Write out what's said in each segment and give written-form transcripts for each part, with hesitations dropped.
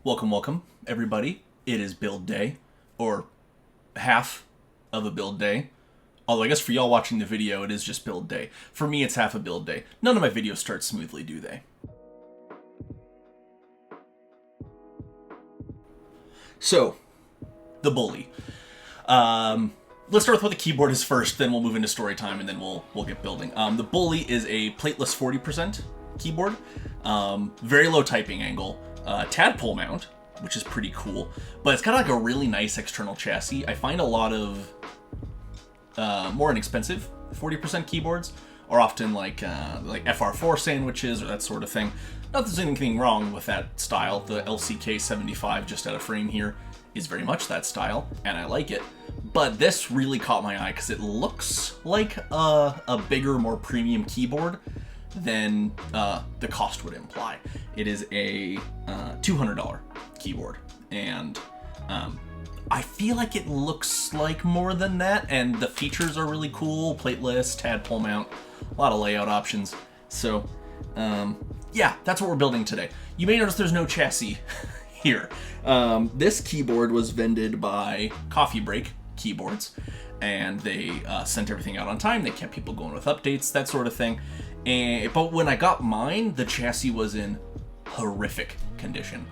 Welcome, everybody. It is build day, or half of a build day. Although I guess for y'all watching the video, it is just build day. For me, it's half a build day. None of my videos start smoothly, do they? So, the bully. Let's start with what the keyboard is first, then we'll move into story time, and then we'll get building. The bully is a plateless 40% keyboard. Very low typing angle. Tadpole mount, which is pretty cool, but it's got like a really nice external chassis. I find a lot of more inexpensive 40% keyboards are often like FR4 sandwiches or that sort of thing. Not that there's anything wrong with that style. The LCK 75 just out of frame here is very much that style, and I like it. But this really caught my eye because it looks like a bigger, more premium keyboard than the cost would imply. It is a $200 keyboard, and I feel like it looks like more than that, and the features are really cool. Plateless, tadpole mount, a lot of layout options. So yeah, that's what we're building today. You may notice there's no chassis here. This keyboard was vended by Coffee Break Keyboards, and they sent everything out on time. They kept people going with updates, that sort of thing. But when I got mine, the chassis was in horrific condition.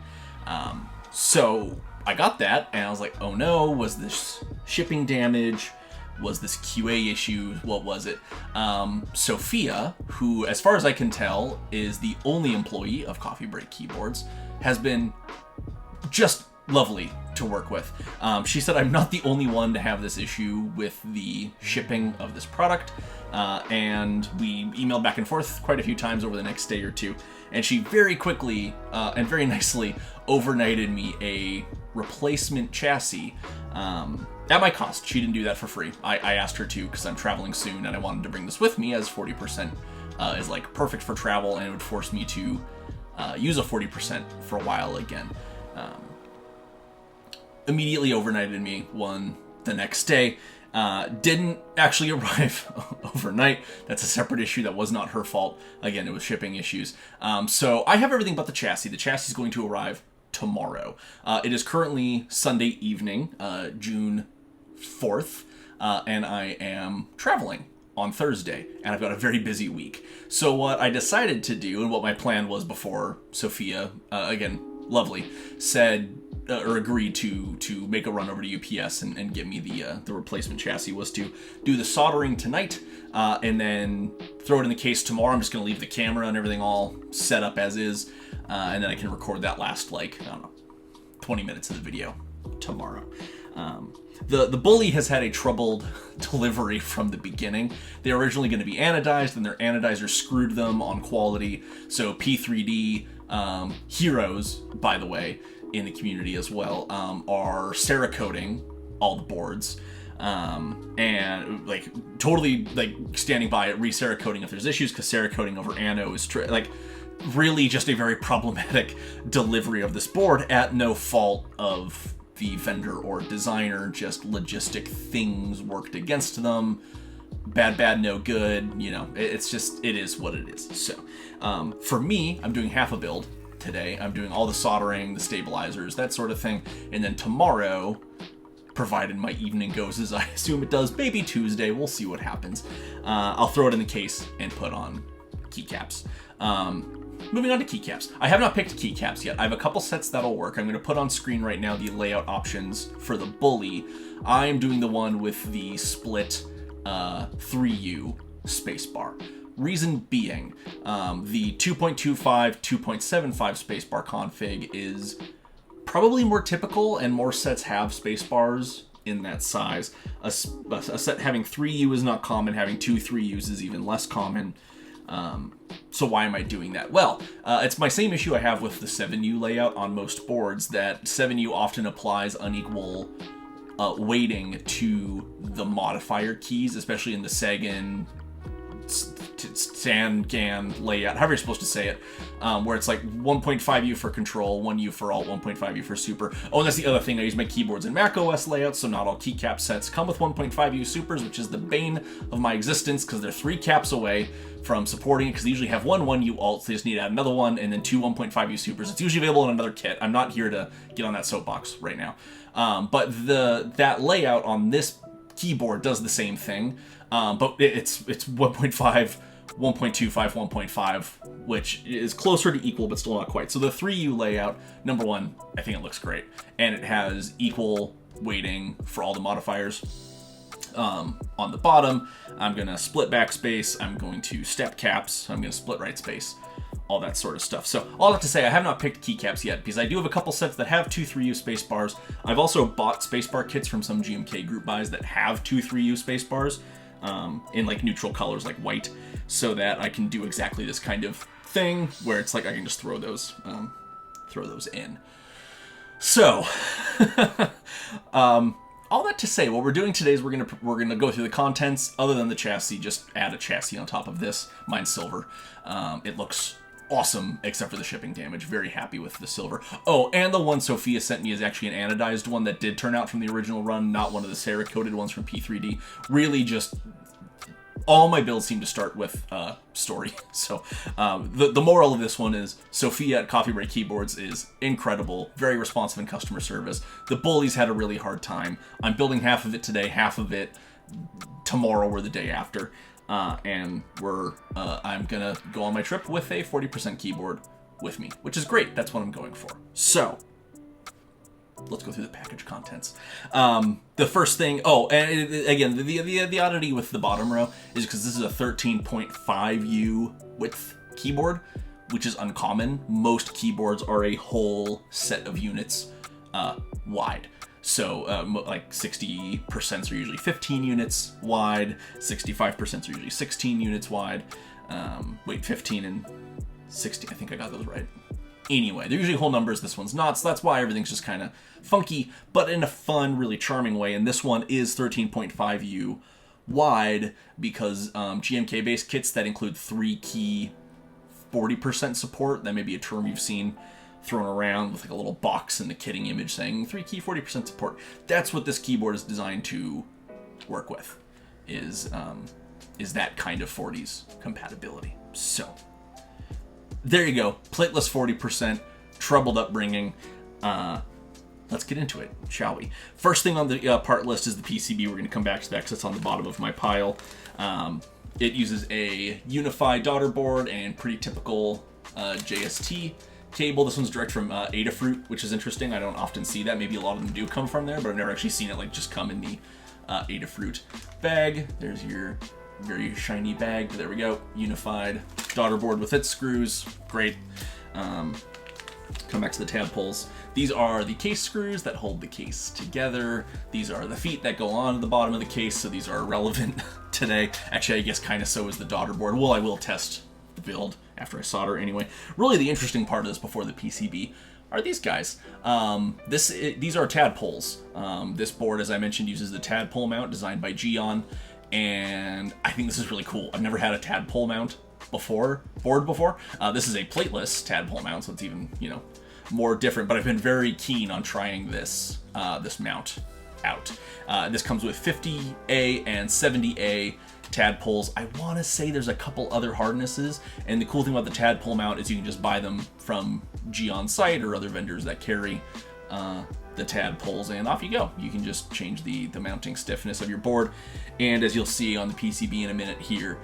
So I got that, and I was like, oh no, was this shipping damage? Was this QA issue? What was it? Sophia, who, as far as I can tell, is the only employee of Coffee Break Keyboards, has been just lovely to work with. She said I'm not the only one to have this issue with the shipping of this product, and we emailed back and forth quite a few times over the next day or two, and she very quickly and very nicely overnighted me a replacement chassis at my cost. She didn't do that for free. I asked her to because I'm traveling soon and I wanted to bring this with me, as 40% is like perfect for travel, and it would force me to use a 40% for a while again. Immediately overnighted me one the next day. Didn't actually arrive overnight. That's a separate issue. That was not her fault. Again, it was shipping issues. So I have everything but the chassis. The chassis is going to arrive tomorrow. It is currently Sunday evening, June 4th, and I am traveling on Thursday, and I've got a very busy week. So what I decided to do, and what my plan was before Sophia, again, lovely, said or agreed to make a run over to UPS and get me the replacement chassis, was to do the soldering tonight, and then throw it in the case tomorrow. I'm just going to leave the camera and everything all set up as is, and then I can record that last, 20 minutes of the video tomorrow. The bully has had a troubled delivery from the beginning. They were originally going to be anodized, and their anodizer screwed them on quality. So P3D heroes, by the way, in the community as well, are Cerakoting all the boards, and totally standing by it, re-Cerakoting if there's issues, because Cerakoting over ano is really just a very problematic delivery of this board at no fault of the vendor or designer. Just logistic things worked against them. Bad, no good. It is what it is. So for me, I'm doing half a build today. I'm doing all the soldering, the stabilizers, that sort of thing, and then tomorrow, provided my evening goes as I assume it does, maybe Tuesday, we'll see what happens, I'll throw it in the case and put on keycaps. Moving on to keycaps. I have not picked keycaps yet. I have a couple sets that'll work. I'm going to put on screen right now the layout options for the bully. I am doing the one with the split 3U spacebar. Reason being, the 2.25, 2.75 spacebar config is probably more typical, and more sets have spacebars in that size. A set having 3U is not common, having 2 3Us is even less common. So why am I doing that? Well, it's my same issue I have with the 7U layout on most boards, that 7U often applies unequal weighting to the modifier keys, especially in the Sagan Gan layout, however you're supposed to say it, where it's like 1.5U for control, 1U for alt, 1.5U for super. Oh, and that's the other thing. I use my keyboards in macOS layouts, so not all keycap sets come with 1.5U supers, which is the bane of my existence because they're 3 caps away from supporting it, because they usually have 1U alt, so they just need to add another one, and then 2 1.5U supers. It's usually available in another kit. I'm not here to get on that soapbox right now. But that layout on this keyboard does the same thing, but it's 1.5, 1.25, 1.5, which is closer to equal, but still not quite. So the 3U layout, number one, I think it looks great, and it has equal weighting for all the modifiers. On the bottom, I'm going to split backspace, I'm going to step caps, I'm going to split right space, all that sort of stuff. So all that to say, I have not picked keycaps yet, because I do have a couple sets that have 2 3U spacebars. I've also bought spacebar kits from some GMK group buys that have 2 3U spacebars in like neutral colors like white, so that I can do exactly this kind of thing where it's like I can just throw those in. So all that to say, what we're doing today is we're gonna go through the contents. Other than the chassis, just add a chassis on top of this. Mine's silver. It looks awesome, except for the shipping damage. Very happy with the silver. Oh, and the one Sophia sent me is actually an anodized one that did turn out from the original run, not one of the Cera-coated ones from P3D. Really just... all my builds seem to start with story. So the moral of this one is Sophia at Coffee Break Keyboards is incredible, very responsive in customer service. The bullies had a really hard time. I'm building half of it today, half of it tomorrow or the day after. And I'm gonna go on my trip with a 40% keyboard with me, which is great. That's what I'm going for. So let's go through the package contents. The first thing, and again, the oddity with the bottom row is because this is a 13.5U width keyboard, which is uncommon. Most keyboards are a whole set of units wide. So like 60% are usually 15 units wide, 65% are usually 16 units wide. 15 and 16, I think I got those right. Anyway, they're usually whole numbers. This one's not, so that's why everything's just kind of funky, but in a fun, really charming way. And this one is 13.5U wide because GMK-based kits that include 3-key 40% support, that may be a term you've seen thrown around with like a little box in the kitting image saying 3-key 40% support. That's what this keyboard is designed to work with, is that kind of 40s compatibility. So there you go. Plateless 40%, troubled upbringing. Let's get into it, shall we? First thing on the part list is the PCB. We're going to come back to that because it's on the bottom of my pile. It uses a unified daughter board and pretty typical JST cable. This one's direct from Adafruit, which is interesting. I don't often see that. Maybe a lot of them do come from there, but I've never actually seen it like just come in the Adafruit bag. There's your very shiny bag, but there we go. Unified daughter board with its screws. Great. Come back to the tadpoles. These are the case screws that hold the case together. These are the feet that go on the bottom of the case, so these are irrelevant today. Actually, I guess kind of so is the daughter board. Well, I will test the build after I solder anyway. Really, the interesting part of this before the PCB are these guys. These are tadpoles. This board, as I mentioned, uses the tadpole mount designed by Geon, and I think this is really cool. I've never had a tadpole mount board before. This is a plateless tadpole mount, so it's even, more different, but I've been very keen on trying this mount out. This comes with 50A and 70A tadpoles. I want to say there's a couple other hardnesses, and the cool thing about the tadpole mount is you can just buy them from Geon site or other vendors that carry the tadpoles, and off you go. You can just change the mounting stiffness of your board, and as you'll see on the PCB in a minute here,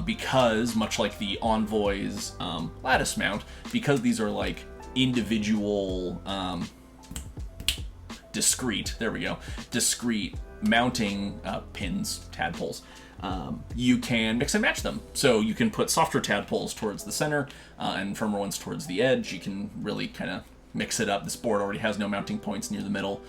because much like the Envoy's lattice mount, because these are like individual discrete mounting pins, tadpoles, you can mix and match them. So you can put softer tadpoles towards the center and firmer ones towards the edge. You can really kind of mix it up. This board already has no mounting points near the middle,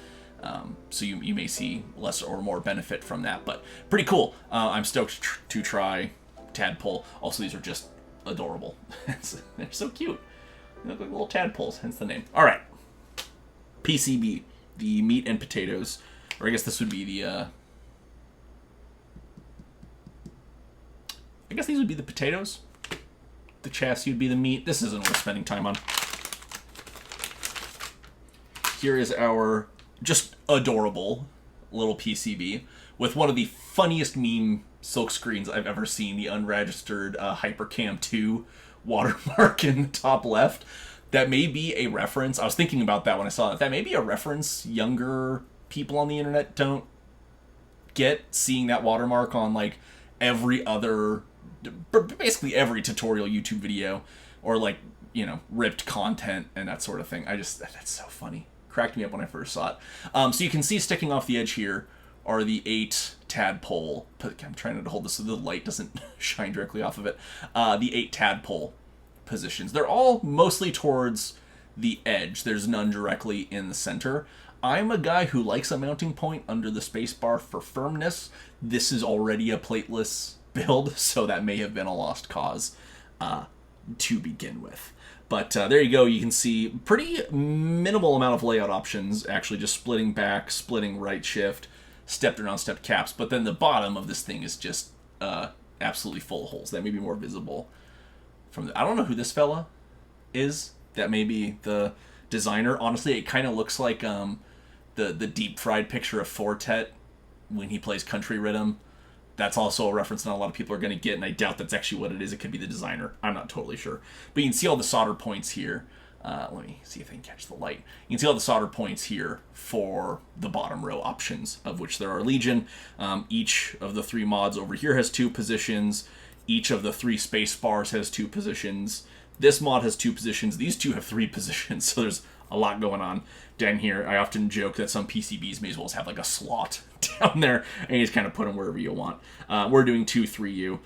so you may see less or more benefit from that, but pretty cool. I'm stoked to try tadpole. Also, these are just adorable. They're so cute. They look like little tadpoles, hence the name. All right, PCB, the meat and potatoes, or I guess this would be the I guess these would be the potatoes. The chassis would be the meat. This isn't worth spending time on. Here is our just adorable little PCB with one of the funniest meme silk screens I've ever seen, the unregistered Hypercam 2 watermark in the top left. That may be a reference. I was thinking about that when I saw it. That may be a reference younger people on the internet don't get, seeing that watermark on like every other, basically every tutorial YouTube video, or like, you know, ripped content and that sort of thing. That's so funny. Cracked me up when I first saw it. So you can see sticking off the edge here are the 8 tadpole. I'm trying to hold this so the light doesn't shine directly off of it. The 8 tadpole positions. They're all mostly towards the edge. There's none directly in the center. I'm a guy who likes a mounting point under the spacebar for firmness. This is already a plateless build, so that may have been a lost cause to begin with. But there you go. You can see pretty minimal amount of layout options, actually just splitting back, splitting right shift, stepped around stepped caps. But then the bottom of this thing is just absolutely full of holes. That may be more visible from I don't know who this fella is. That may be the designer. Honestly, it kind of looks like the deep fried picture of Fortet when he plays Country Rhythm. That's also a reference not a lot of people are going to get, and I doubt that's actually what it is. It could be the designer. I'm not totally sure. But you can see all the solder points here. Let me see if I can catch the light. You can see all the solder points here for the bottom row options, of which there are legion. Each of the 3 mods over here has 2 positions. Each of the 3 space bars has 2 positions. This mod has 2 positions. These 2 have 3 positions, so there's a lot going on down here. I often joke that some PCBs may as well have like a slot down there, and you just kind of put them wherever you want. We're doing 2 3U,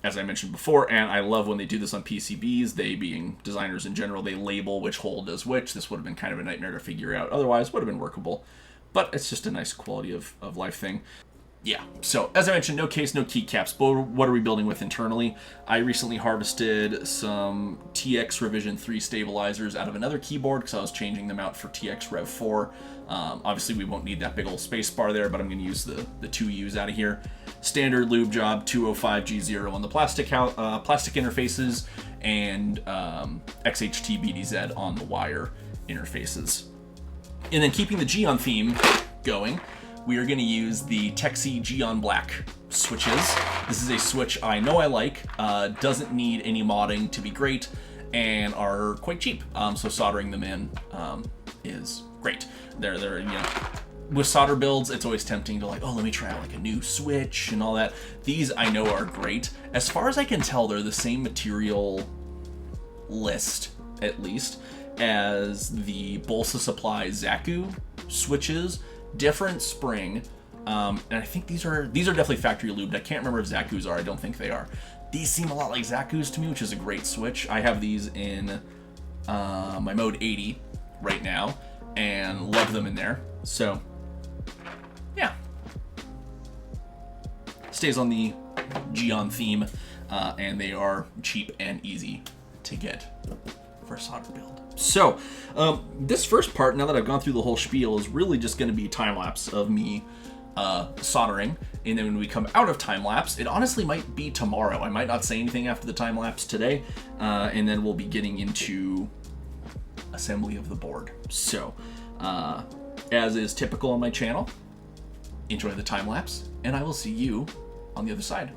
as I mentioned before, and I love when they do this on PCBs. They, being designers in general, they label which hole does which. This would have been kind of a nightmare to figure out. Otherwise, would have been workable, but it's just a nice quality of life thing. Yeah, so as I mentioned, no case, no keycaps, but what are we building with internally? I recently harvested some TX Revision 3 stabilizers out of another keyboard because I was changing them out for TX Rev 4. Obviously, we won't need that big old space bar there, but I'm going to use the 2 U's out of here. Standard lube job, 205G0 on the plastic interfaces, and XHT BDZ on the wire interfaces. And then keeping the Geon theme going, we are going to use the Texi Geon Black switches. This is a switch I know I like, doesn't need any modding to be great, and are quite cheap. So soldering them in is great. They're you know, with solder builds, it's always tempting to like, oh, let me try out like a new switch and all that. These I know are great. As far as I can tell, they're the same material list, at least, as the Bolsa Supply Zaku switches. Different spring, and I think these are definitely factory lubed. I can't remember if Zaku's are. I don't think they are. These seem a lot like Zaku's to me, which is a great switch. I have these in my mode 80 right now, and love them in there. So, yeah. Stays on the Geon theme, and they are cheap and easy to get for a solder build. So, this first part, now that I've gone through the whole spiel, is really just going to be time-lapse of me soldering. And then when we come out of time-lapse, it honestly might be tomorrow. I might not say anything after the time-lapse today, and then we'll be getting into assembly of the board. So, as is typical on my channel, enjoy the time-lapse, and I will see you on the other side.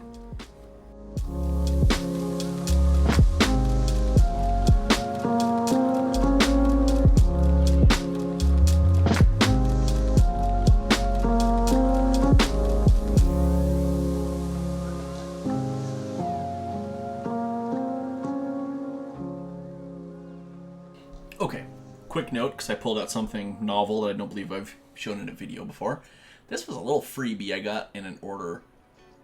Okay, quick note, because I pulled out something novel that I don't believe I've shown in a video before. This was a little freebie I got in an order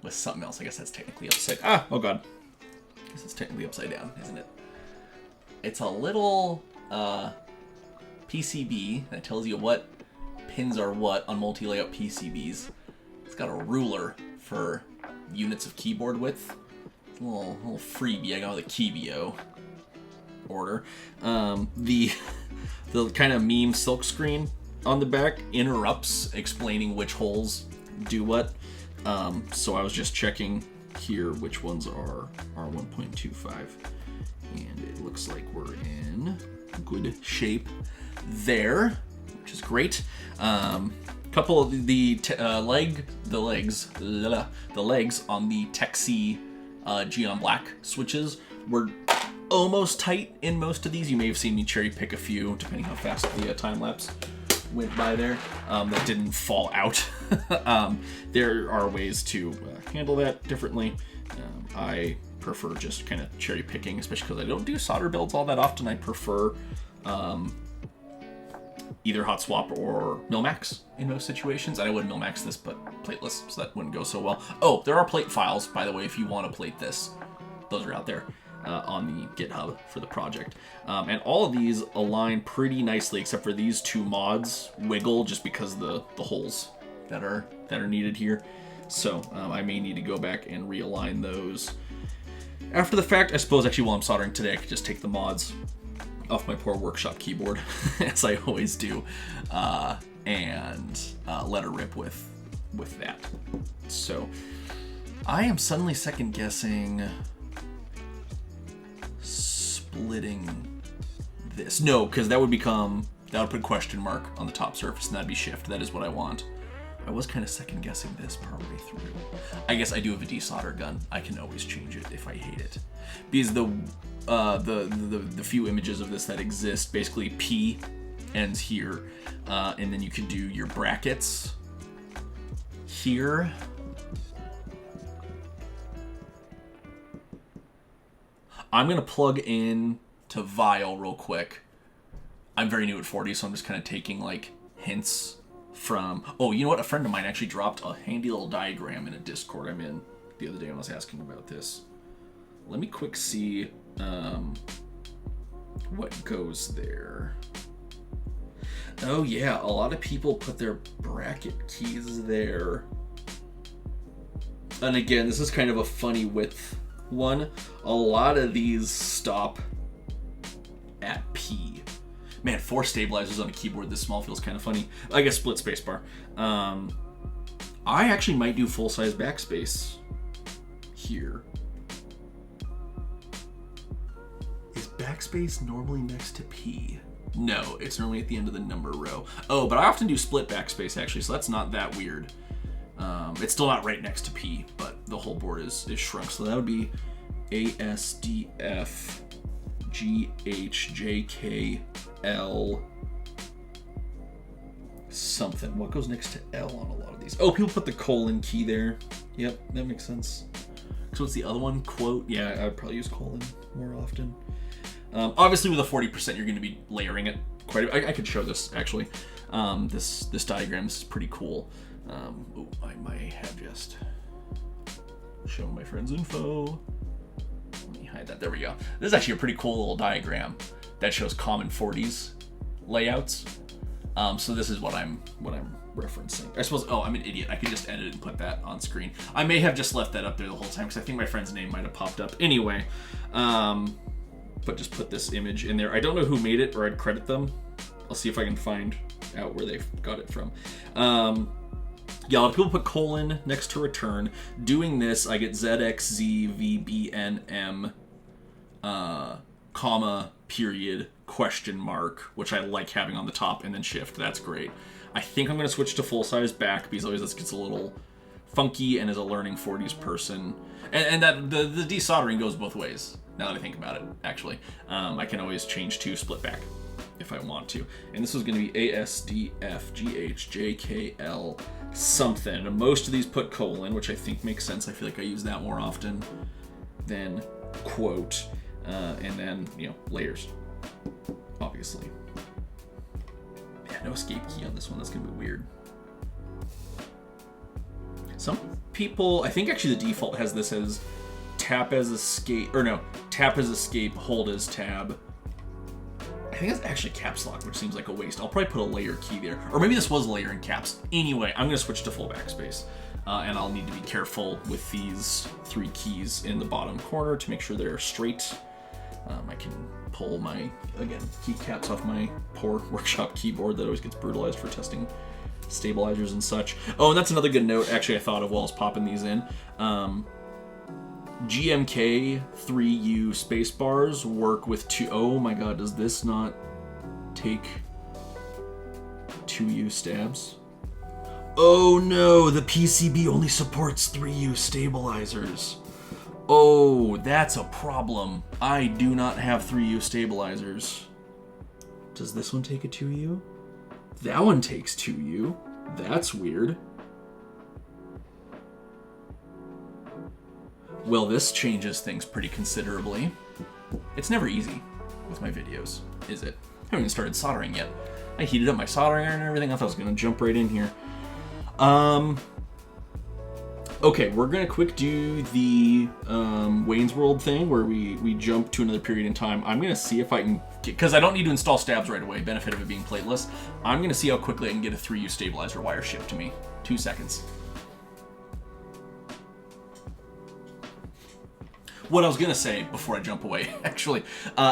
with something else. I guess that's technically upside... oh god. I guess it's technically upside down, isn't it? It's a little PCB that tells you what pins are what on multi-layout PCBs. It's got a ruler for units of keyboard width. It's a little freebie I got with a Keybio order. The kind of meme silk screen on the back interrupts explaining which holes do what. So I was just checking here which ones are 1.25. And it looks like we're in good shape there, which is great. Couple of the legs on the Texie Geon Black switches were almost tight in most of these. You may have seen me cherry pick a few, depending how fast the time lapse went by there, that didn't fall out. There are ways to handle that differently. I prefer just kind of cherry picking, especially because I don't do solder builds all that often. I prefer either hot swap or mil-max in most situations. I wouldn't mil-max this, but plateless, so that wouldn't go so well. Oh, there are plate files, by the way, if you want to plate this. Those are out there on the GitHub for the project. And all of these align pretty nicely, except for these two mods wiggle just because the holes that are needed here. So I may need to go back and realign those after the fact. I suppose actually while I'm soldering today, I could just take the mods off my poor workshop keyboard, as I always do, and let her rip with that. So I am suddenly second guessing splitting this. No, because that would put a question mark on the top surface, and that'd be shift. That is what I want. I was kind of second guessing this partway through. I guess I do have a desolder gun. I can always change it if I hate it. Because the few images of this that exist, basically P ends here, and then you could do your brackets here. I'm gonna plug in to Vial real quick. I'm very new at 40, so I'm just kind of taking like hints from, oh, you know what? A friend of mine actually dropped a handy little diagram in a Discord I'm in the other day when I was asking about this. Let me quick see what goes there. Oh yeah, a lot of people put their bracket keys there. And again, this is kind of a funny width one. A lot of these stop at P. Man, 4 stabilizers on a keyboard this small feels kind of funny. I guess split spacebar. I actually might do full-size backspace here. Is backspace normally next to P? No, it's normally at the end of the number row. Oh, but I often do split backspace actually, so that's not that weird. It's still not right next to P, but the whole board is shrunk. So that would be ASDF GHJKL something. What goes next to L on a lot of these? Oh, people put the colon key there. Yep, that makes sense. So what's the other one? Quote? Yeah, I'd probably use colon more often. Obviously, with a 40%, you're going to be layering it quite a bit. I could show this actually. This diagram is pretty cool. Ooh, I might have just shown my friend's info. Let me hide that. There we go. This is actually a pretty cool little diagram that shows common 40s layouts. So this is what I'm referencing. I suppose. Oh, I'm an idiot. I could just edit it and put that on screen. I may have just left that up there the whole time because I think my friend's name might have popped up anyway. But just put this image in there. I don't know who made it, or I'd credit them. I'll see if I can find out where they got it from. Yeah, a lot of people put colon next to return. Doing this, I get ZXZVBNM, comma, period, question mark, which I like having on the top, and then shift. That's great. I think I'm going to switch to full-size back, because always this gets a little funky, and as a learning 40s person, and that the desoldering goes both ways, now that I think about it, actually. I can always change to split back if I want to. And this was going to be ASDFGHJKL something. And most of these put colon, which I think makes sense. I feel like I use that more often than quote. And then, layers, obviously. Yeah, no escape key on this one. That's going to be weird. Some people, I think actually the default has this as tap as escape, or no, tap as escape, hold as tab. I think that's actually caps lock, which seems like a waste. I'll probably put a layer key there. Or maybe this was layer in caps. Anyway, I'm going to switch to full backspace. And I'll need to be careful with these 3 keys in the bottom corner to make sure they're straight. I can pull my, again, keycaps off my poor workshop keyboard that always gets brutalized for testing stabilizers and such. Oh, and that's another good note, actually, I thought of while I was popping these in. GMK 3U spacebars work with two. Oh my god, does this not take 2U stabs? Oh no, the PCB only supports 3U stabilizers. Oh, that's a problem. I do not have 3U stabilizers. Does this one take a 2U? That one takes 2U. That's weird. Well, this changes things pretty considerably. It's never easy with my videos, is it? I haven't even started soldering yet. I heated up my soldering iron and everything. I thought I was going to jump right in here. Okay, we're going to quick do the Wayne's World thing where we jump to another period in time. I'm going to see if I can, because I don't need to install stabs right away, benefit of it being plateless. I'm going to see how quickly I can get a 3U stabilizer wire shipped to me. 2 seconds. What I was going to say before I jump away, actually,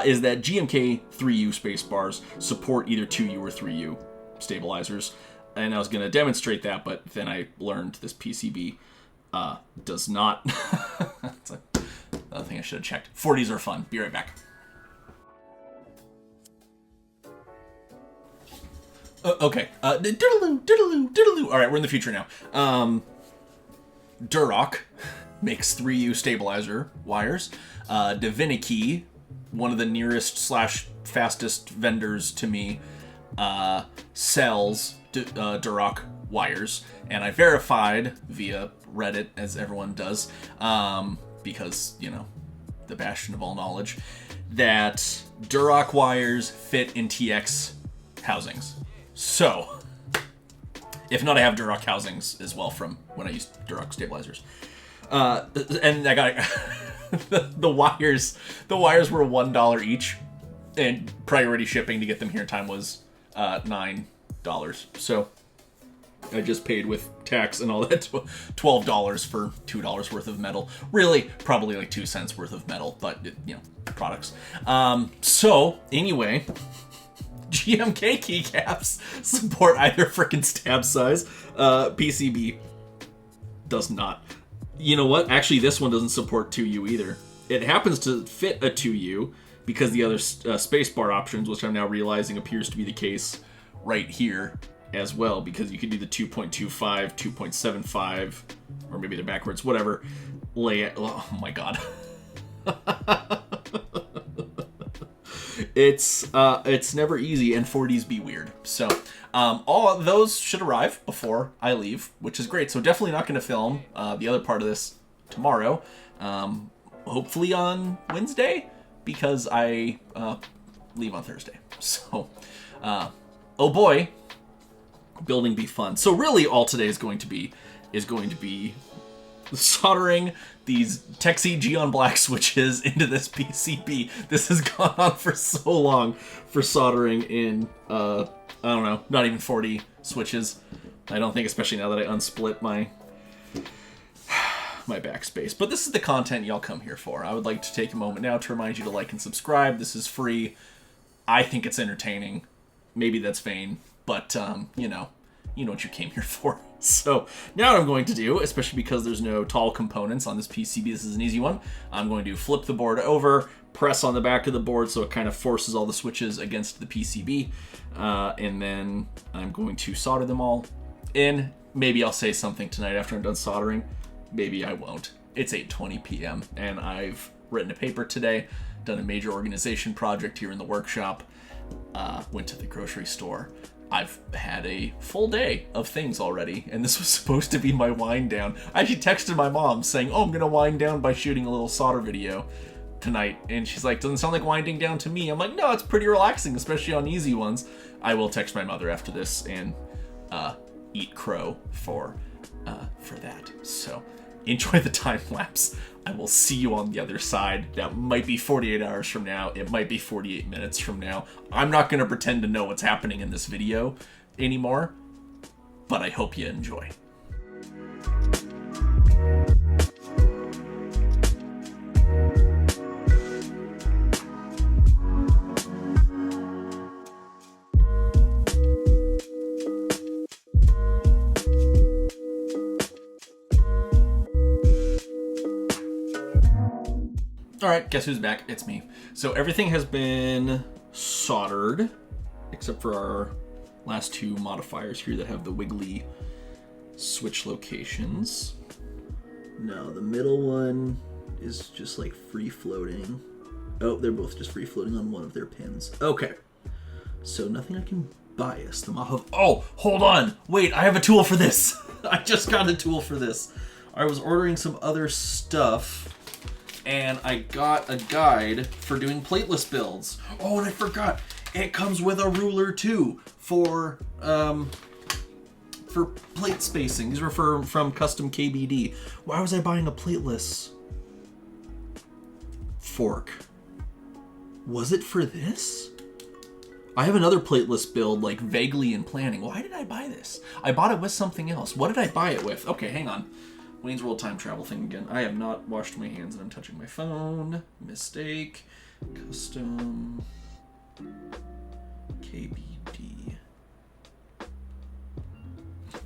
is that GMK 3U spacebars support either 2U or 3U stabilizers. And I was going to demonstrate that, but then I learned this PCB does not. That's another thing I should have checked. 40s are fun. Be right back. Okay. Doodaloo, doodaloo, doodaloo. All right, we're in the future now. Duroc makes 3U stabilizer wires. Divinity, one of the nearest / fastest vendors to me, sells Duroc wires, and I verified via Reddit, as everyone does, because, you know, the bastion of all knowledge, that Duroc wires fit in TX housings. So, if not, I have Duroc housings as well from when I used Duroc stabilizers. And I got the wires were $1 each, and priority shipping to get them here in time was $9. So I just paid with tax and all that $12 for $2 worth of metal. Really, probably like 2 cents worth of metal, but you know, products. So anyway, GMK keycaps support either frickin' stab size. PCB does not. You know what? Actually, this one doesn't support 2U either. It happens to fit a 2U because the other spacebar options, which I'm now realizing appears to be the case right here as well, because you could do the 2.25, 2.75, or maybe they're backwards, whatever. Oh my god. It's never easy, and 40s be weird. So all of those should arrive before I leave, which is great. So definitely not going to film the other part of this tomorrow. Hopefully on Wednesday, because I leave on Thursday. So, oh boy, building be fun. So really, all today is going to be soldering these Texie Geon black switches into this PCB. This has gone on for so long for soldering in, I don't know, not even 40 switches. I don't think, especially now that I unsplit my backspace. But this is the content y'all come here for. I would like to take a moment now to remind you to like and subscribe. This is free. I think it's entertaining. Maybe that's vain, but you know what you came here for. So now what I'm going to do, especially because there's no tall components on this PCB, this is an easy one. I'm going to flip the board over, press on the back of the board so it kind of forces all the switches against the PCB, and then I'm going to solder them all in. Maybe I'll say something tonight after I'm done soldering. Maybe I won't. It's 8:20 p.m. and I've written a paper today, done a major organization project here in the workshop, went to the grocery store. I've had a full day of things already, and this was supposed to be my wind down. I actually texted my mom saying, oh, I'm going to wind down by shooting a little solder video tonight. And she's like, doesn't sound like winding down to me. I'm like, no, it's pretty relaxing, especially on easy ones. I will text my mother after this and eat crow for that. So enjoy the time lapse. I will see you on the other side. That might be 48 hours from now. It might be 48 minutes from now. I'm not going to pretend to know what's happening in this video anymore, but I hope you enjoy. All right, guess who's back? It's me. So everything has been soldered, except for our last two modifiers here that have the wiggly switch locations. No, the middle one is just like free floating. Oh, they're both just free floating on one of their pins. Okay. So nothing I can bias them off of. Oh, hold on. Wait, I have a tool for this. I just got a tool for this. I was ordering some other stuff, and I got a guide for doing plateless builds. Oh, and I forgot. It comes with a ruler, too, for plate spacing. These were from Custom KBD. Why was I buying a plateless fork? Was it for this? I have another plateless build, like, vaguely in planning. Why did I buy this? I bought it with something else. What did I buy it with? Okay, hang on. Wayne's World time travel thing again. I have not washed my hands and I'm touching my phone. Mistake. Custom KBD.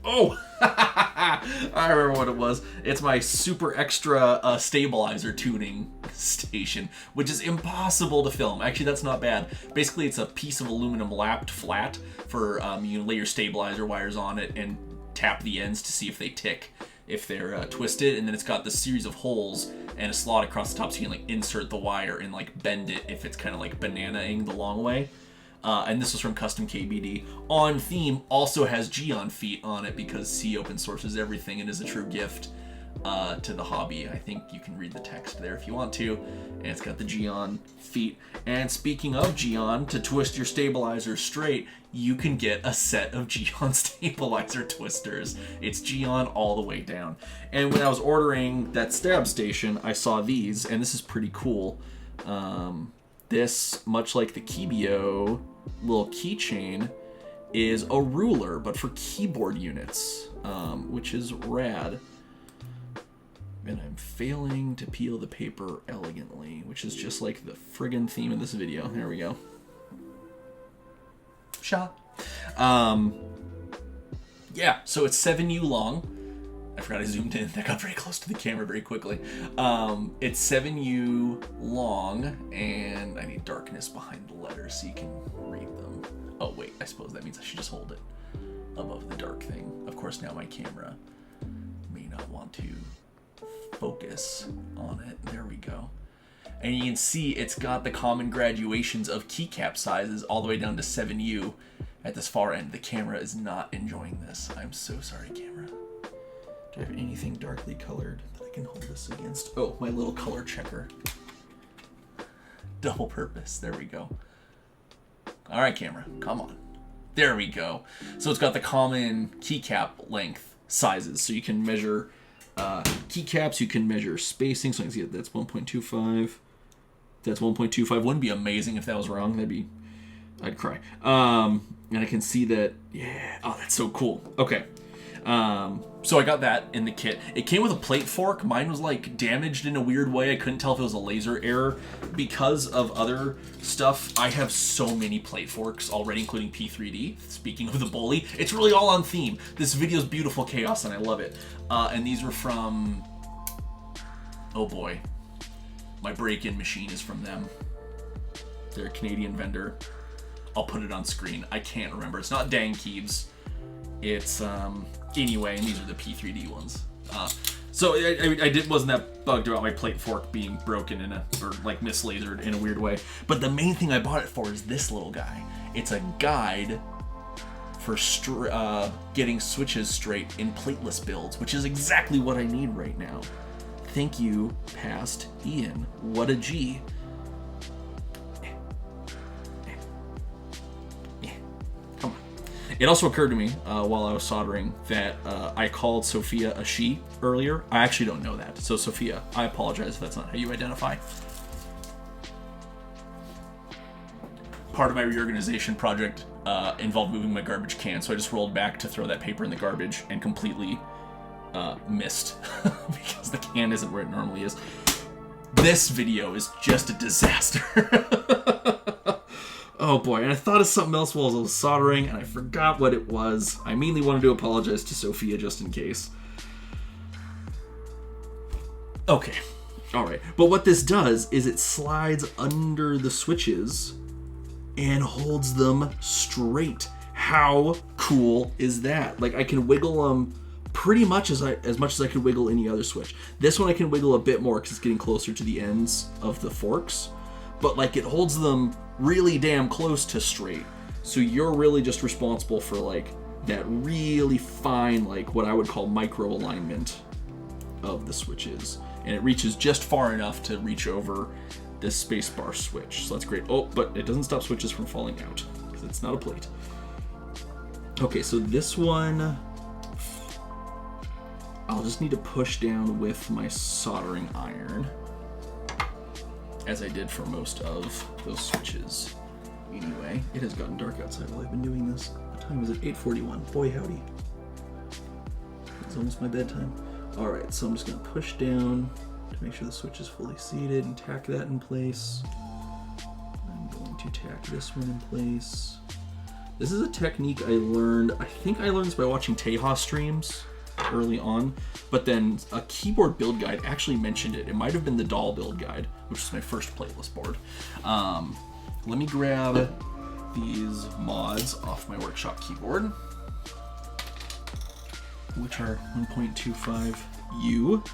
Oh! I remember what it was. It's my super extra stabilizer tuning station, which is impossible to film. Actually, that's not bad. Basically, it's a piece of aluminum lapped flat for you can lay your stabilizer wires on it and tap the ends to see if they tick, if they're twisted, and then it's got this series of holes and a slot across the top so you can like insert the wire and like bend it if it's kind of like banana-ing the long way. And this was from Custom KBD. On theme also has Geon feet on it because C open sources everything and is a true gift to the hobby. I think you can read the text there if you want to. And it's got the Geon feet. And speaking of Geon, to twist your stabilizer straight, you can get a set of Geon stabilizer twisters. It's Geon all the way down. And when I was ordering that stab station, I saw these, and this is pretty cool. This, much like the Kebio little keychain, is a ruler, but for keyboard units, which is rad. And I'm failing to peel the paper elegantly, which is just like the friggin' theme of this video. There we go. Shot. Yeah, so it's 7U long. I forgot I zoomed in. That got very close to the camera very quickly. It's 7U long, and I need darkness behind the letters so you can read them. Oh, wait, I suppose that means I should just hold it above the dark thing. Of course, now my camera may not want to focus on it. There we go. And you can see it's got the common graduations of keycap sizes all the way down to 7U at this far end. The camera is not enjoying this. I'm so sorry, camera. Do I have anything darkly colored that I can hold this against? Oh, my little color checker. Double purpose. There we go. All right, camera. Come on. There we go. So it's got the common keycap length sizes. So you can measure keycaps. You can measure spacing. So I can see that's 1.25. That's 1.25. Wouldn't be amazing if that was wrong. I'd cry. And I can see that. Yeah. Oh, that's so cool. Okay. So I got that in the kit. It came with a plate fork. Mine was like damaged in a weird way. I couldn't tell if it was a laser error. Because of other stuff, I have so many plate forks already, including P3D. Speaking of the bully, it's really all on theme. This video's beautiful chaos and I love it. And these were from, oh boy, my break-in machine is from them. They're a Canadian vendor. I'll put it on screen. I can't remember. It's not Dang Keebs. It's, anyway, and these are the P3D ones. So I wasn't that bugged about my plate fork being broken or like mislasered in a weird way. But the main thing I bought it for is this little guy. It's a guide for getting switches straight in plateless builds, which is exactly what I need right now. Thank you, past Ian. What a G. It also occurred to me while I was soldering that I called Sophia a she earlier. I actually don't know that. So Sophia, I apologize if that's not how you identify. Part of my reorganization project involved moving my garbage can, so I just rolled back to throw that paper in the garbage and completely missed because the can isn't where it normally is. This video is just a disaster. Oh boy, and I thought of something else while I was soldering, and I forgot what it was. I mainly wanted to apologize to Sophia just in case. Okay, All right, but what this does is it slides under the switches and holds them straight. How cool is that? Like, I can wiggle them pretty much as much as I could wiggle any other switch. This one I can wiggle a bit more because it's getting closer to the ends of the forks, but like it holds them really damn close to straight. So you're really just responsible for like that really fine, like what I would call micro alignment of the switches. And it reaches just far enough to reach over this spacebar switch. So that's great. Oh, but it doesn't stop switches from falling out because it's not a plate. Okay, so this one, I'll just need to push down with my soldering iron, as I did for most of those switches. Anyway, it has gotten dark outside while I've been doing this. What time is it? 8:41. Boy, howdy. It's almost my bedtime. All right, so I'm just gonna push down to make sure the switch is fully seated and tack that in place. I'm going to tack this one in place. This is a technique I learned, I think I learned this by watching Tejas streams early on, but then a keyboard build guide actually mentioned it. It might have been the doll build guide, which is my first plateless board. Let me grab these mods off my workshop keyboard, which are 1.25U,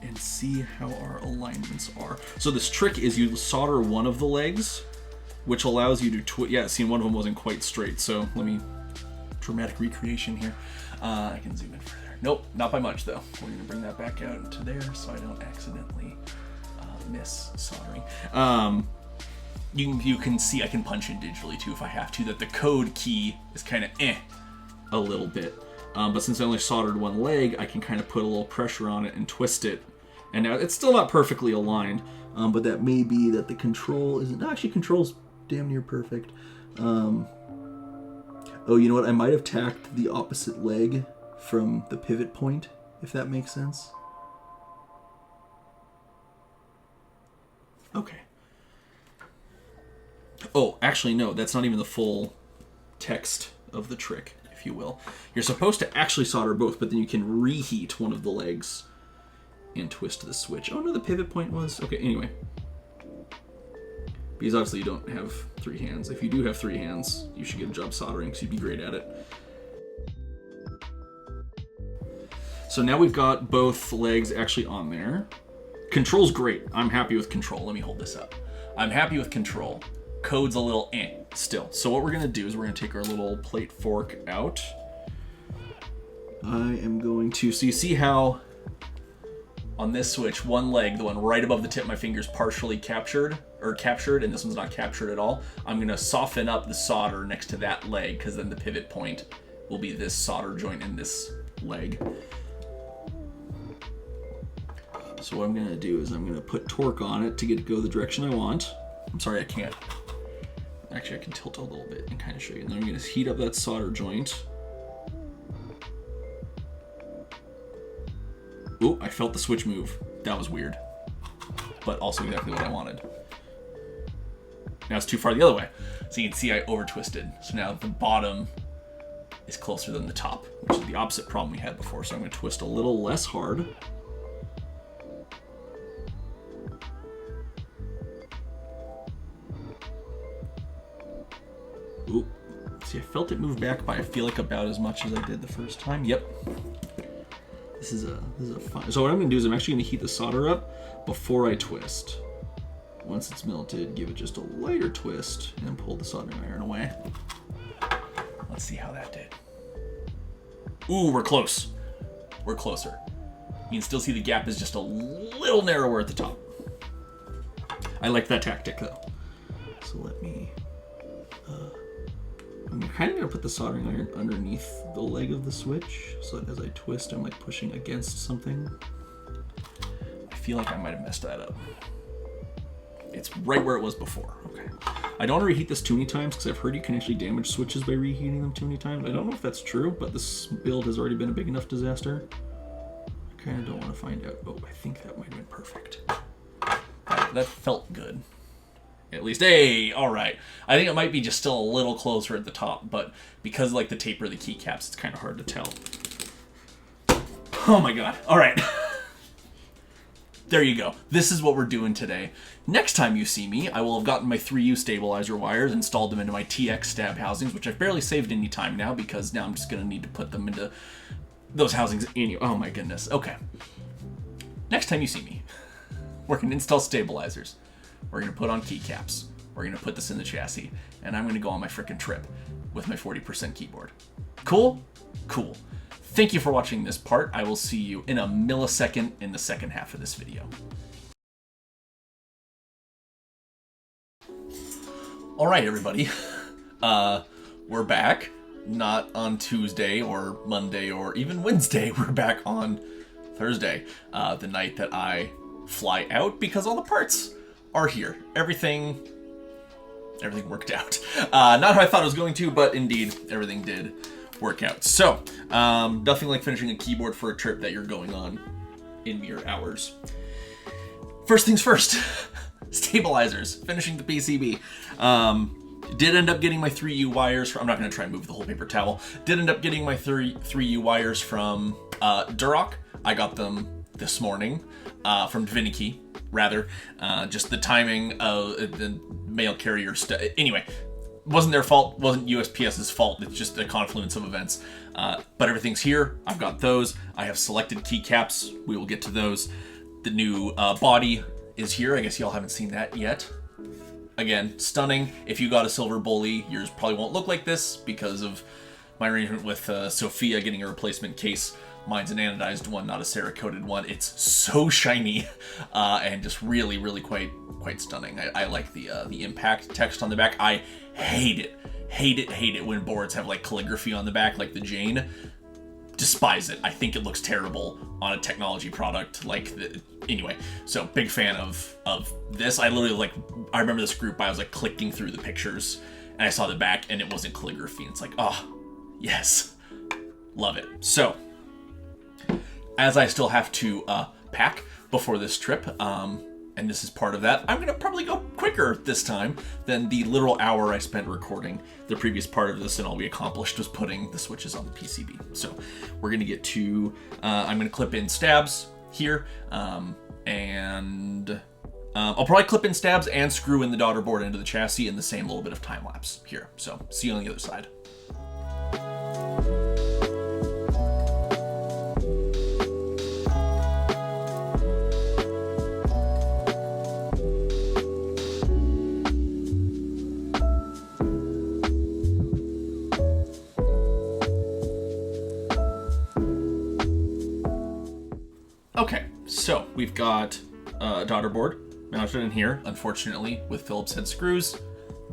and see how our alignments are. So this trick is you solder one of the legs, which allows you to yeah, see, one of them wasn't quite straight, so let me, dramatic recreation here. I can zoom in further. Nope, not by much though. We're gonna bring that back out to there so I don't accidentally miss soldering. You can see I can punch in digitally too if I have to, that the code key is kind of a little bit. But since I only soldered one leg, I can kind of put a little pressure on it and twist it. And now it's still not perfectly aligned, but that may be that the control isn't, actually control's damn near perfect. Oh, you know what? I might have tacked the opposite leg from the pivot point, if that makes sense. Okay. Oh, actually, no, that's not even the full text of the trick, if you will. You're supposed to actually solder both, but then you can reheat one of the legs and twist the switch. Oh, no, the pivot point was... Okay, anyway. Because obviously you don't have 3 hands. If you do have 3 hands, you should get a job soldering because you'd be great at it. So now we've got both legs actually on there. Control's great. I'm happy with control. Let me hold this up. I'm happy with control. Code's a little still. So what we're going to do is we're going to take our little plate fork out. I am going to... So you see how on this switch, one leg, the one right above the tip of my finger, is partially captured, and this one's not captured at all. I'm going to soften up the solder next to that leg, because then the pivot point will be this solder joint in this leg. So what I'm going to do is I'm going to put torque on it to get it to go the direction I want. I'm sorry, I can't. Actually, I can tilt a little bit and kind of show you. And then I'm going to heat up that solder joint. Ooh, I felt the switch move. That was weird. But also exactly what I wanted. Now it's too far the other way. So you can see I over twisted. So now the bottom is closer than the top, which is the opposite problem we had before. So I'm going to twist a little less hard. Ooh. See, I felt it move back by I feel like about as much as I did the first time. Yep. This is a fun. So what I'm going to do is I'm actually going to heat the solder up before I twist. Once it's melted, give it just a lighter twist and then pull the soldering iron away. Let's see how that did. Ooh, we're close. We're closer. You can still see the gap is just a little narrower at the top. I like that tactic though. So let me... I'm kind of going to put the soldering iron underneath the leg of the switch, so that as I twist, I'm like pushing against something. I feel like I might have messed that up. It's right where it was before. Okay. I don't want to reheat this too many times, because I've heard you can actually damage switches by reheating them too many times. I don't know if that's true, but this build has already been a big enough disaster. I kind of don't want to find out. Oh, I think that might have been perfect. That felt good. At least, hey, all right. I think it might be just still a little closer at the top, but because like the taper of the keycaps, it's kind of hard to tell. Oh my god. All right. there you go. This is what we're doing today. Next time you see me, I will have gotten my 3U stabilizer wires, installed them into my TX stab housings, which I've barely saved any time now because now I'm just going to need to put them into those housings anyway. Oh my goodness. Okay. Next time you see me, we're going to install stabilizers. We're going to put on keycaps. We're going to put this in the chassis. And I'm going to go on my frickin' trip with my 40% keyboard. Cool? Cool. Thank you for watching this part. I will see you in a millisecond in the second half of this video. All right, everybody. We're back. Not on Tuesday or Monday or even Wednesday. We're back on Thursday, the night that I fly out because all the parts are here. Everything worked out. Not how I thought it was going to, but indeed, everything did work out. So, nothing like finishing a keyboard for a trip that you're going on in mere hours. First things first, stabilizers, finishing the PCB. Did end up getting my 3U wires from, I'm not going to try and move the whole paper towel. Did end up getting my 3U wires from Duroc. I got them this morning from Divinity, rather. Just the timing of the mail carrier stuff. Anyway, wasn't their fault, wasn't USPS's fault. It's just a confluence of events. But everything's here. I've got those. I have selected keycaps. We will get to those. The new body is here. I guess y'all haven't seen that yet. Again, stunning. If you got a silver bully, yours probably won't look like this because of my arrangement with Sophia getting a replacement case. Mine's an anodized one, not a Cerakoted one. It's so shiny and just really, really quite stunning. I like the impact text on the back. I hate it when boards have like calligraphy on the back, like the Jane. Despise it. I think it looks terrible on a technology product like the, anyway. So big fan of this. I literally I remember this group. I was like clicking through the pictures and I saw the back and it wasn't calligraphy. It's like, oh yes, love it. So as I still have to pack before this trip, and this is part of that, I'm gonna probably go quicker this time than the literal hour I spent recording the previous part of this, and all we accomplished was putting the switches on the PCB. So we're gonna get to, I'm gonna clip in stabs here, and I'll probably clip in stabs and screw in the daughter board into the chassis in the same little bit of time lapse here. So see you on the other side. Okay, so we've got a daughter board mounted in here, unfortunately, with Phillips head screws.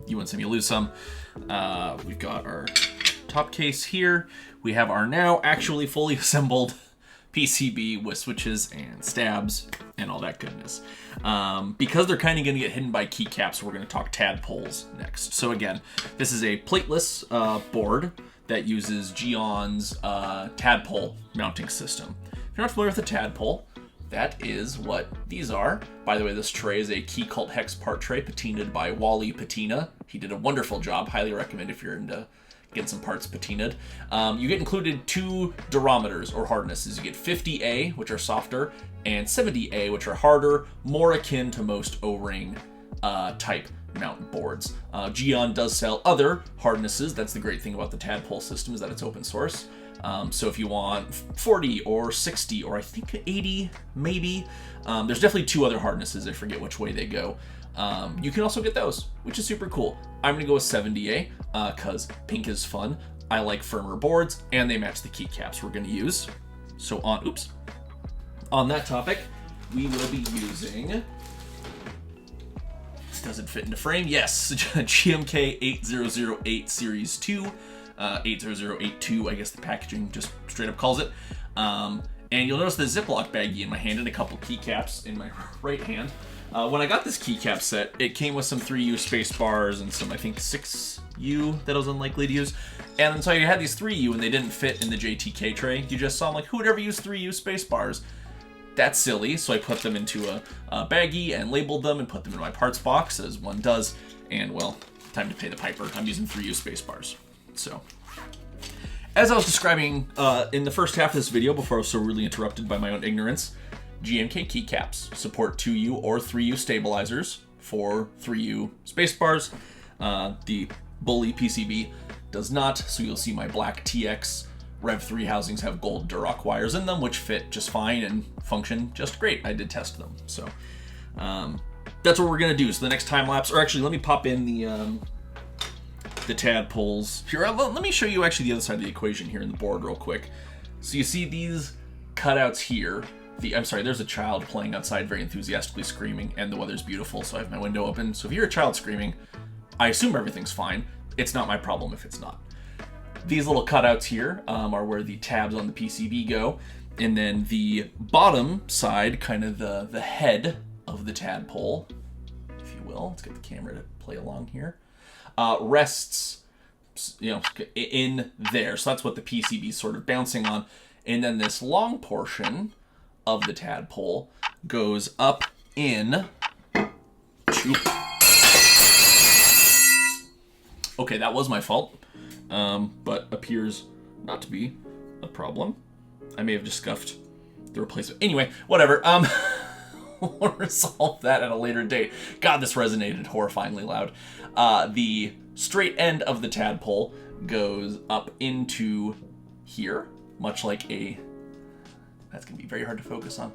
You win some, you lose some. We've got our top case here. We have our now actually fully assembled PCB with switches and stabs and all that goodness. Because they're kind of going to get hidden by keycaps, we're going to talk tadpoles next. So again, this is a plateless board that uses Geon's tadpole mounting system. If you're not familiar with a tadpole, that is what these are. By the way, this tray is a Key Cult Hex part tray patinaed by Wally Patina. He did a wonderful job. Highly recommend if you're into getting some parts patinaed. You get included 2 durometers or hardnesses. You get 50A, which are softer, and 70A, which are harder, more akin to most O-ring type mount boards. Geon does sell other hardnesses. That's the great thing about the Tadpole system, is that it's open source. So if you want 40 or 60 or I think 80 maybe, there's definitely 2 other hardnesses. I forget which way they go. You can also get those, which is super cool. I'm gonna go with 70A because pink is fun. I like firmer boards and they match the keycaps we're gonna use. So on that topic, we will be using, does it fit into frame? Yes, GMK 8008 Series 2. 80082, I guess the packaging just straight up calls it. And you'll notice the Ziploc baggie in my hand and a couple keycaps in my right hand. When I got this keycap set, it came with some 3U space bars and some, I think, 6U that I was unlikely to use. And so you had these 3U and they didn't fit in the JTK tray. You just saw them like, who would ever use 3U space bars? That's silly, so I put them into a baggie and labeled them and put them in my parts box, as one does. And, well, time to pay the piper. I'm using 3U space bars. So, as I was describing in the first half of this video, before I was so rudely interrupted by my own ignorance, GMK keycaps support 2U or 3U stabilizers for 3U spacebars. The Bully PCB does not, so you'll see my black TX Rev 3 housings have gold Duroc wires in them, which fit just fine and function just great. I did test them, so that's what we're gonna do. So the next time lapse, or actually, let me pop in the tadpoles here. Let me show you actually the other side of the equation here in the board real quick. So you see these cutouts here. I'm sorry, there's a child playing outside very enthusiastically screaming, and the weather's beautiful, so I have my window open. So if you hear a child screaming, I assume everything's fine. It's not my problem if it's not. These little cutouts here are where the tabs on the PCB go, and then the bottom side, kind of the head of the tadpole, if you will. Let's get the camera to play along here. Rests, in there. So that's what the PCB is sort of bouncing on. And then this long portion of the tadpole goes up in to... Okay, that was my fault, but appears not to be a problem. I may have just scuffed the replacement. Anyway, whatever. We'll resolve that at a later date. God, this resonated horrifyingly loud. The straight end of the tadpole goes up into here, much like a... That's going to be very hard to focus on.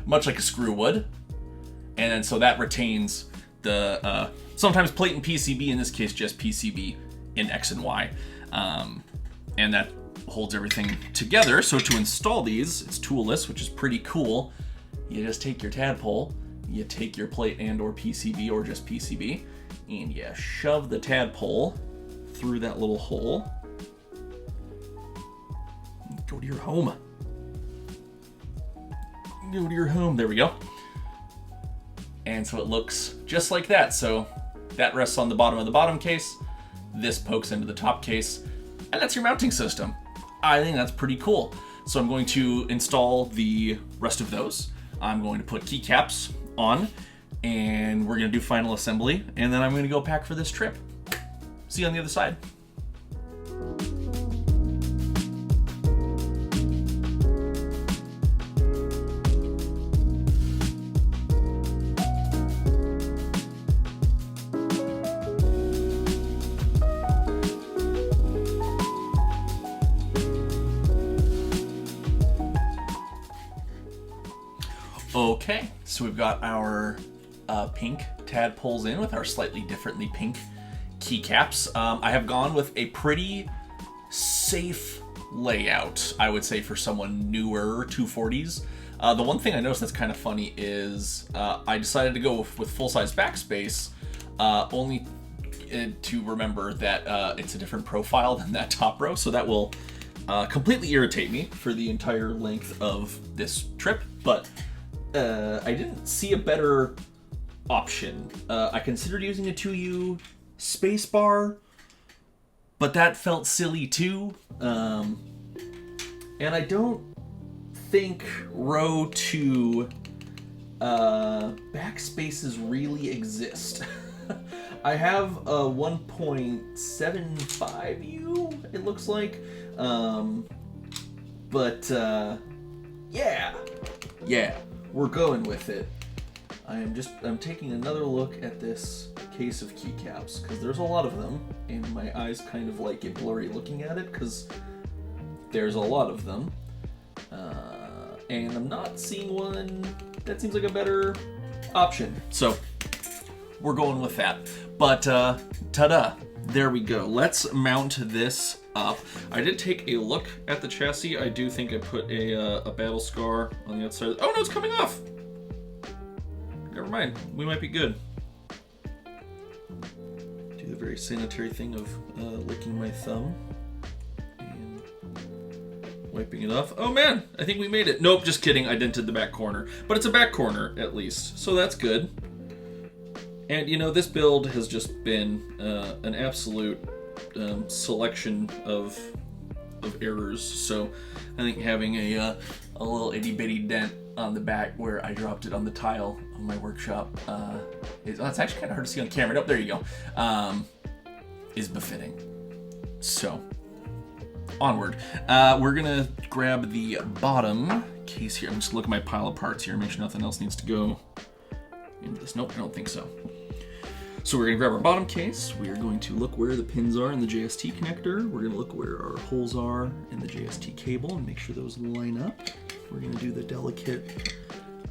Much like a screw would. And then so that retains the... sometimes plate and PCB, in this case just PCB in X and Y. And that holds everything together. So to install these, it's toolless, which is pretty cool. You just take your tadpole, you take your plate and or PCB or just PCB, and you shove the tadpole through that little hole. Go to your home. Go to your home. There we go. And so it looks just like that. So that rests on the bottom of the bottom case. This pokes into the top case. And that's your mounting system. I think that's pretty cool. So I'm going to install the rest of those. I'm going to put keycaps on, and we're going to do final assembly, and then I'm going to go pack for this trip. See you on the other side. Okay, so we've got our pink tadpoles in with our slightly differently pink keycaps. I have gone with a pretty safe layout, I would say, for someone newer 240s. The one thing I noticed that's kind of funny is I decided to go with full-size backspace, only to remember that it's a different profile than that top row, so that will completely irritate me for the entire length of this trip, but I didn't see a better option. I considered using a 2U spacebar, but that felt silly too. And I don't think row 2 backspaces really exist. I have a 1.75U, it looks like. Yeah. We're going with it. I'm taking another look at this case of keycaps, because there's a lot of them, and my eyes kind of like get blurry looking at it, because there's a lot of them. And I'm not seeing one that seems like a better option. So, we're going with that. But, ta-da! There we go. Let's mount this up. I did take a look at the chassis. I do think I put a battle scar on the outside. Oh no, it's coming off! Never mind. We might be good. Do the very sanitary thing of licking my thumb and wiping it off. Oh man, I think we made it. Nope, just kidding. I dented the back corner. But it's a back corner, at least. So that's good. And, you know, this build has just been an absolute selection of errors. So I think having a little itty-bitty dent on the back where I dropped it on the tile of my workshop it's actually kind of hard to see on camera. Oh, there you go. Is befitting. So, onward. We're going to grab the bottom case here. I'm just looking at my pile of parts here, make sure nothing else needs to go into this. Nope, I don't think so. So we're gonna grab our bottom case. We are going to look where the pins are in the JST connector. We're gonna look where our holes are in the JST cable and make sure those line up. We're gonna do the delicate,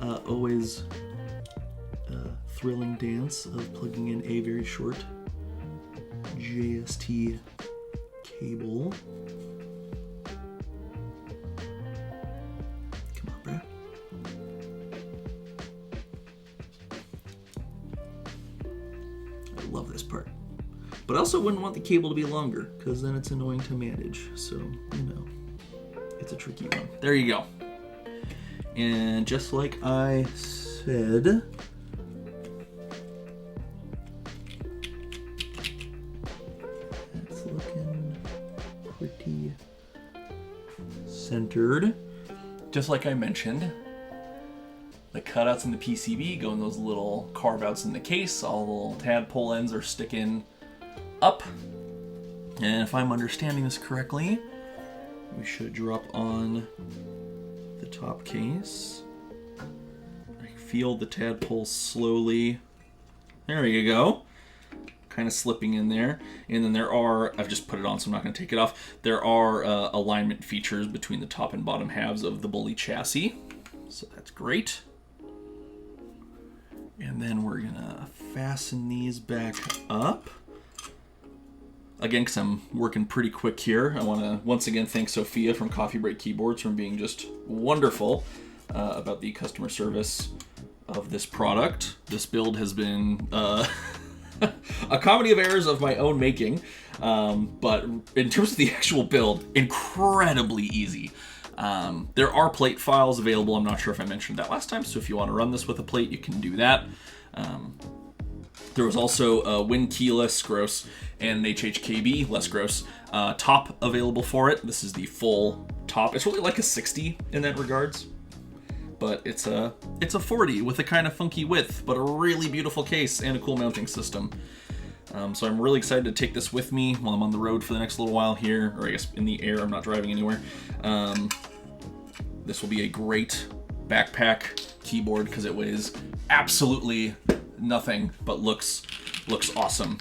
always thrilling dance of plugging in a very short JST cable. Come on, bruh. I love this part. But I also wouldn't want the cable to be longer, because then it's annoying to manage. So, you know, it's a tricky one. There you go. And just like I said, pretty centered. Just like I mentioned, the cutouts in the PCB go in those little carve-outs in the case. All the little tadpole ends are sticking up. And if I'm understanding this correctly, we should drop on the top case. I feel the tadpole slowly. There you go. Kind of slipping in there. And then there are, I've just put it on so I'm not going to take it off, there are alignment features between the top and bottom halves of the Bully chassis, so that's great. And then we're going to fasten these back up. Again, because I'm working pretty quick here, I want to once again thank Sophia from Coffee Break Keyboards for being just wonderful about the customer service of this product. This build has been a comedy of errors of my own making, but in terms of the actual build, incredibly easy. There are plate files available. I'm not sure if I mentioned that last time, so if you want to run this with a plate, you can do that. There was also a Win keyless, gross, and an HHKB, less gross, top available for it. This is the full top. It's really like a 60 in that regards. But it's a 40 with a kind of funky width, but a really beautiful case and a cool mounting system. So I'm really excited to take this with me while I'm on the road for the next little while here, or I guess in the air, I'm not driving anywhere. This will be a great backpack keyboard because it weighs absolutely nothing, but looks awesome.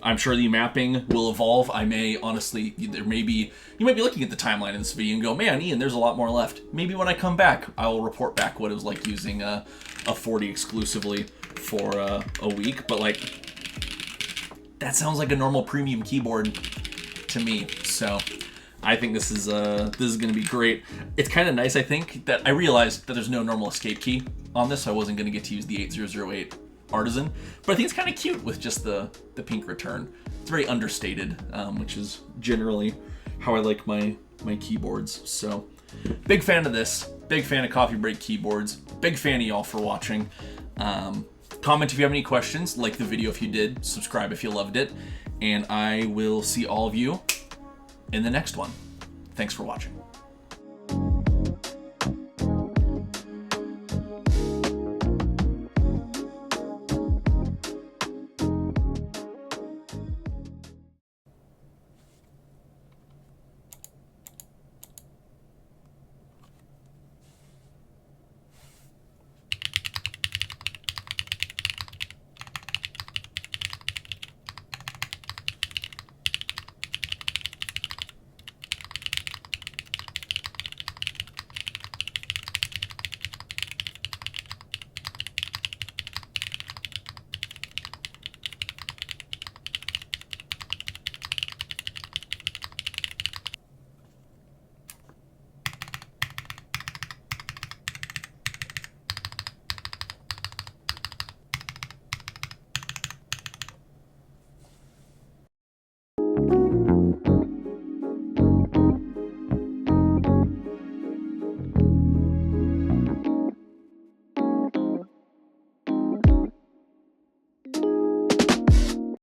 I'm sure the mapping will evolve. I may honestly, you might be looking at the timeline in this video and go, man, Ian, there's a lot more left. Maybe when I come back, I will report back what it was like using a 40 exclusively for a week. But like, that sounds like a normal premium keyboard to me. So I think this is going to be great. It's kind of nice, I think, that I realized that there's no normal escape key on this. So I wasn't going to get to use the 8008 Artisan, but I think it's kind of cute with just the pink return. It's very understated, which is generally how I like my keyboards. So big fan of this, big fan of Coffee Break Keyboards, big fan of y'all for watching. Comment if you have any questions, like the video if you did, subscribe if you loved it, and I will see all of you in the next one. Thanks for watching.